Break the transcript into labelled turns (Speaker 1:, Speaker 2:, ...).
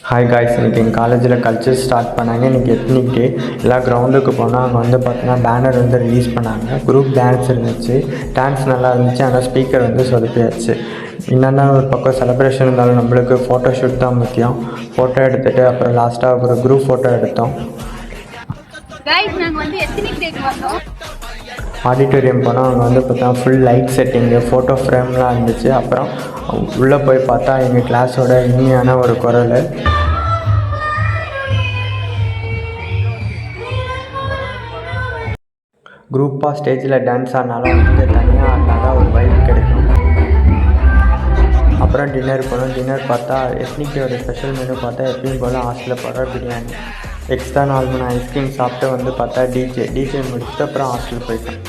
Speaker 1: Hi guys, இன்றைக்கி எங்கள் காலேஜில் கல்ச்சர் ஸ்டார்ட் பண்ணாங்க. இன்றைக்கி எத்னிக் டே. எல்லா கிரவுண்டுக்கு போனால் அங்கே வந்து பார்த்தீங்கன்னா பேனர் வந்து ரிலீஸ் பண்ணாங்க. குரூப் டான்ஸ் இருந்துச்சு. டான்ஸ் நல்லா இருந்துச்சு. ஆனால் ஸ்பீக்கர் வந்து சொதப்பியாச்சு. என்னென்னா ஒரு பக்கம் செலிப்ரேஷன் இருந்தாலும் நம்மளுக்கு ஃபோட்டோ ஷூட் தான் முக்கியம். ஃபோட்டோ எடுத்துகிட்டு அப்புறம் லாஸ்ட்டாக ஒரு குரூப் ஃபோட்டோ எடுத்தோம். ஆடிட்டோரியம் போனால் அங்கே வந்து பார்த்தா ஃபுல் லைட் செட்டிங்கு, ஃபோட்டோ ஃப்ரேம்லாம் இருந்துச்சு. அப்புறம் உள்ளே போய் பார்த்தா எங்கள் கிளாஸோட இனிமையான ஒரு குரல். குரூப்பாக ஸ்டேஜில் டான்ஸ் ஆடினாலும் வந்து தனியாக ஆடினா தான் ஒரு வைப் கிடைக்கும். அப்புறம் டின்னர் போனோம். டின்னர் பார்த்தா எத்னிக்கோட ஸ்பெஷல் மெனு பார்த்தா எப்பயும் போல் ஹாஸ்டலில் போடுற பிரியாணி. எக்ஸ்ட்ரா 4 3 ஐஸ்கிரீம் சாப்பிட்டு வந்து பார்த்தா டிஜே முடிச்சுட்டு அப்புறம் ஹாஸ்டல் போயிட்டோம்.